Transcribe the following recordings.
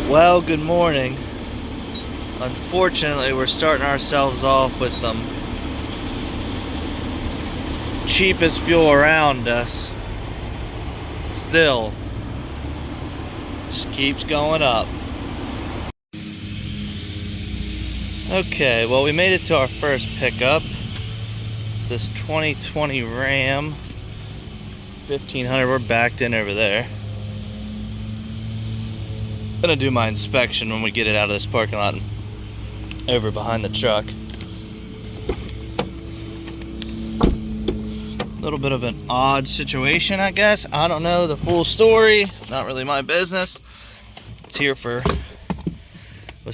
Well, good morning. Unfortunately, we're starting ourselves off with some cheapest fuel around us. Still, just keeps going up. Okay, well, we made it to our first pickup. It's this 2020 Ram 1500. We're backed in over there. Gonna do my inspection when we get it out of this parking lot and over behind the truck. A little bit of an odd situation, I guess. I don't know the full story. Not really my business. Was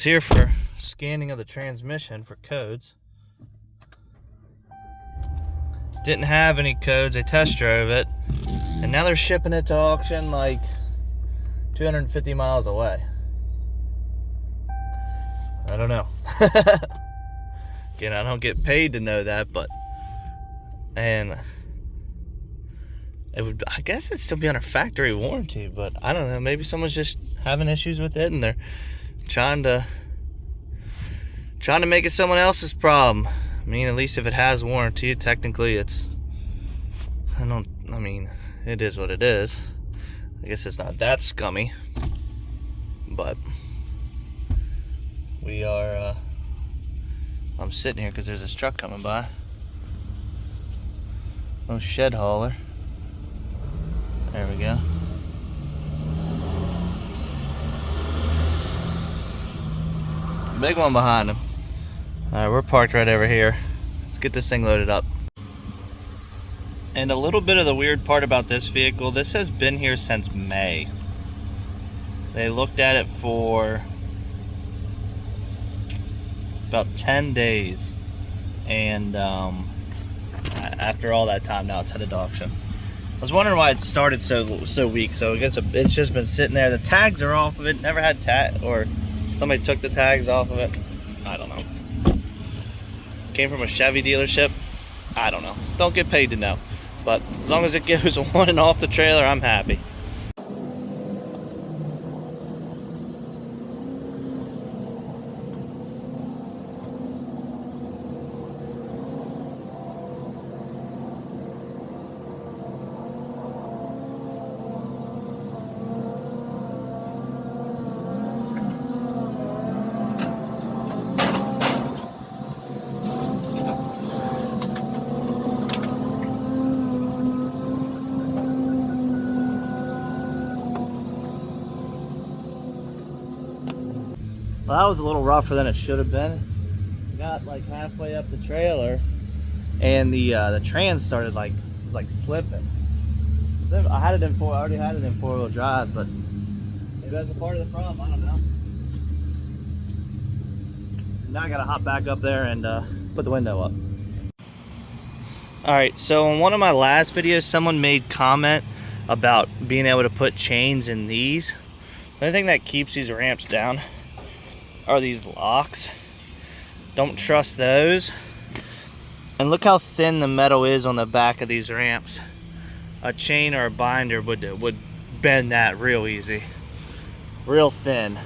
here for scanning of the transmission for codes. Didn't have any codes. I test drove it, and now they're shipping it to auction like 250 miles away. I don't know. Again, I don't get paid to know that, and it would, I guess it'd still be under factory warranty, but I don't know, maybe someone's just having issues with it and they're trying to make it someone else's problem. I mean, at least if it has warranty, technically it is what it is. I guess it's not that scummy, but we are, I'm sitting here because there's this truck coming by. Oh, shed hauler. There we go. Big one behind him. Alright, we're parked right over here. Let's get this thing loaded up. And a little bit of the weird part about this vehicle, this has been here since May. They looked at it for about 10 days. And after all that time, now it's headed to auction. I was wondering why it started so weak. So I guess it's just been sitting there. The tags are off of it. Never had or somebody took the tags off of it. I don't know. Came from a Chevy dealership. I don't know. Don't get paid to know. But as long as it goes on and off the trailer, I'm happy. Well, that was a little rougher than it should have been. Got like halfway up the trailer, and the trans started was slipping. So I already had it in four-wheel drive, but maybe that's a part of the problem. I don't know. Now I gotta hop back up there and put the window up. All right, so in one of my last videos, someone made comment about being able to put chains in these. The only thing that keeps these ramps down are these locks. Don't trust those. And look how thin the metal is on the back of these ramps. A chain or a binder would bend that real easy. Real thin.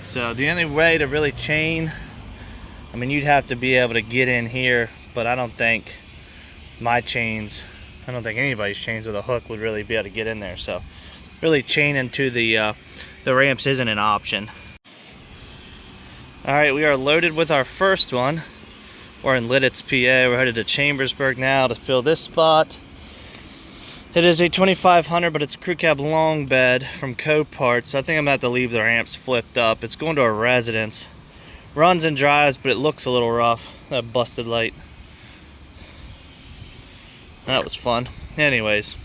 So the only way to really chain, I mean, you'd have to be able to get in here, but I don't think anybody's chains with a hook would really be able to get in there. So really chaining to the ramps isn't an option. Alright, we are loaded with our first one. We're in Lidditz, PA. We're headed to Chambersburg now to fill this spot. It is a 2500, but it's a crew cab long bed from Copart, so I think I'm going to have to leave the ramps flipped up. It's going to a residence. Runs and drives, but it looks a little rough. That busted light. That was fun. Anyways,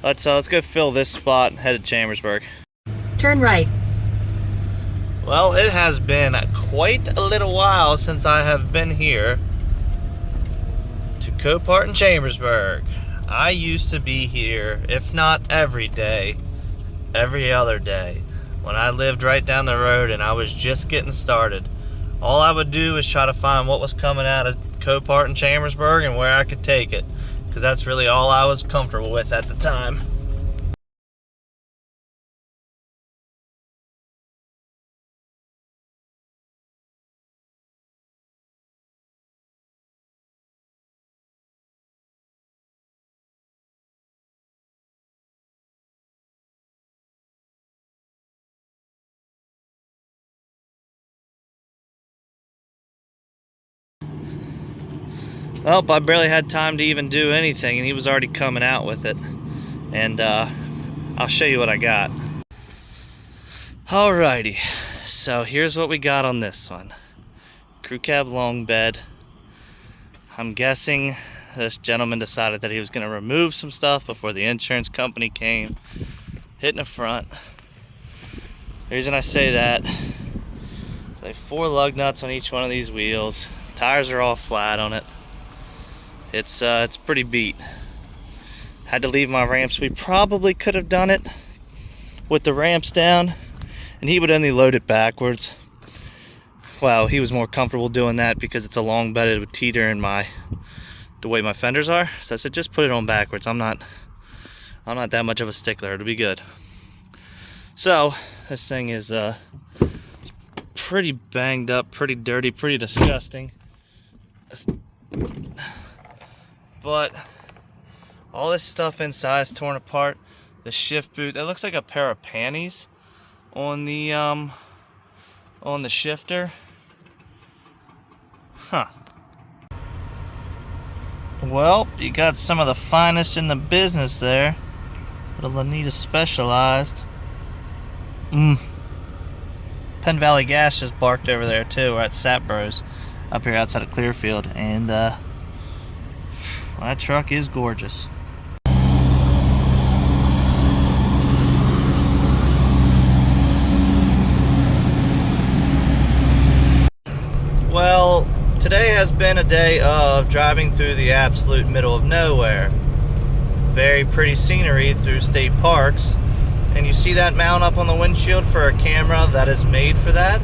let's go fill this spot and head to Chambersburg. Turn right. Well, it has been quite a little while since I have been here to Copart and Chambersburg. I used to be here, if not every day, every other day, when I lived right down the road and I was just getting started. All I would do is try to find what was coming out of Copart and Chambersburg and where I could take it, because that's really all I was comfortable with at the time. Well, I barely had time to even do anything, and he was already coming out with it. And I'll show you what I got. Alrighty, so here's what we got on this one. Crew cab long bed. I'm guessing this gentleman decided that he was going to remove some stuff before the insurance company came. Hitting the front. The reason I say that is like 4 lug nuts on each one of these wheels. Tires are all flat on it. It's pretty beat. Had to leave my ramps. We probably could have done it with the ramps down, and he would only load it backwards. Well, he was more comfortable doing that because it's a long bed. It would teeter in the way my fenders are. So I said, just put it on backwards. I'm not that much of a stickler. It'll be good. So this thing is pretty banged up, pretty dirty, pretty disgusting. But all this stuff inside is torn apart. The shift boot, that looks like a pair of panties on the shifter. Huh. Well, you got some of the finest in the business there. Little Lanita Specialized. Penn Valley Gas just barked over there too. We're at Sap Bros up here outside of Clearfield, and that truck is gorgeous. Well, today has been a day of driving through the absolute middle of nowhere. Very pretty scenery through state parks. And you see that mount up on the windshield for a camera that is made for that?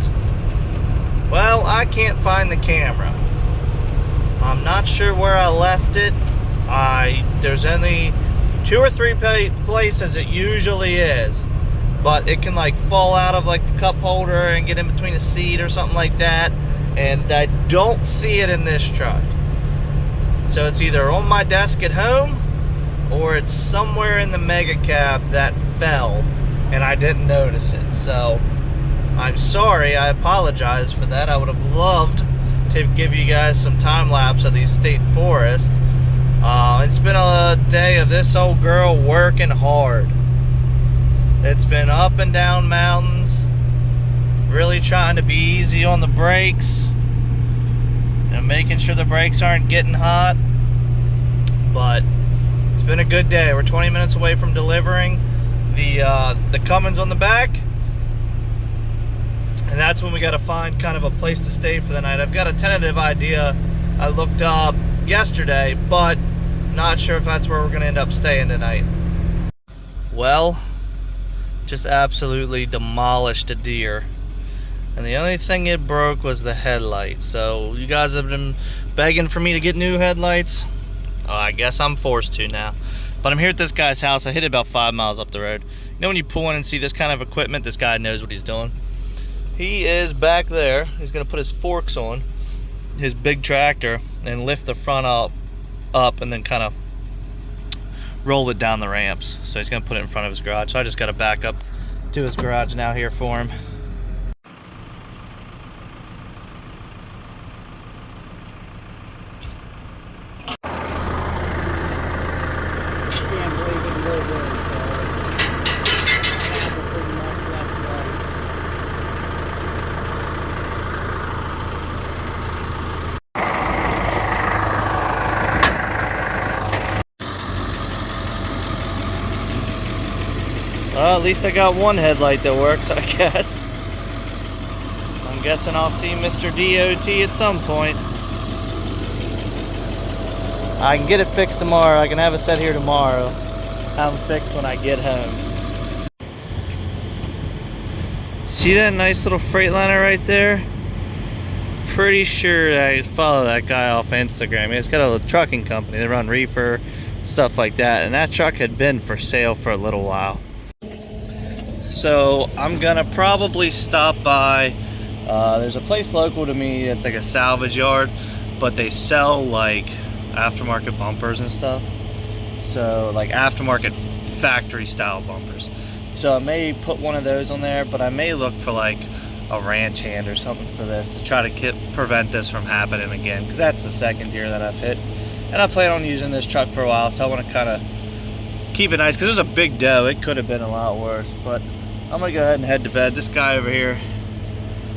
Well, I can't find the camera. I'm not sure where I left it. There's only 2 or 3 places it usually is. But it can like fall out of like the cup holder and get in between a seat or something like that. And I don't see it in this truck. So it's either on my desk at home, or it's somewhere in the mega cab that fell and I didn't notice it. So I'm sorry, I apologize for that. I would have loved to give you guys some time lapse of these state forests. It's been a day of this old girl working hard. It's been up and down mountains, really trying to be easy on the brakes and making sure the brakes aren't getting hot. But it's been a good day. We're 20 minutes away from delivering the Cummins on the back, and that's when we got to find kind of a place to stay for the night. I've got a tentative idea I looked up yesterday, but not sure if that's where we're going to end up staying tonight. Well, just absolutely demolished a deer, and the only thing it broke was the headlight. So you guys have been begging for me to get new headlights. I guess I'm forced to now. But I'm here at this guy's house. I hit it about 5 miles up the road. You know when you pull in and see this kind of equipment, this guy knows what he's doing. He is back there. He's gonna put his forks on his big tractor and lift the front up and then kind of roll it down the ramps. So he's gonna put it in front of his garage. So I just gotta back up to his garage now here for him. Well, at least I got one headlight that works, I guess. I'm guessing I'll see Mr. DOT at some point. I can get it fixed tomorrow. I can have it set here tomorrow. Have them fixed when I get home. See that nice little Freightliner right there? Pretty sure I follow that guy off Instagram. He's got a trucking company. They run reefer, stuff like that. And that truck had been for sale for a little while. So I'm gonna probably stop by, there's a place local to me that's like a salvage yard, but they sell like aftermarket bumpers and stuff. So like aftermarket factory style bumpers. So I may put one of those on there, but I may look for like a ranch hand or something for this to try to prevent this from happening again, because that's the second deer that I've hit. And I plan on using this truck for a while, so I want to kind of keep it nice, because there's a big doe. It could have been a lot worse, but I'm gonna go ahead and head to bed. This guy over here,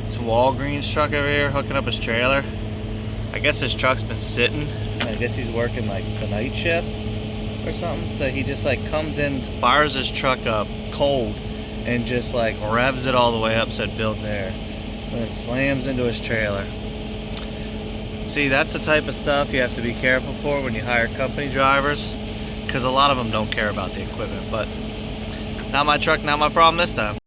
it's a Walgreens truck over here hooking up his trailer. I guess his truck's been sitting. I guess he's working like the night shift or something. So he just like comes in, fires his truck up cold, and just like revs it all the way up so it builds air. And then slams into his trailer. See, that's the type of stuff you have to be careful for when you hire company drivers, because a lot of them don't care about the equipment. But not my truck, not my problem this time.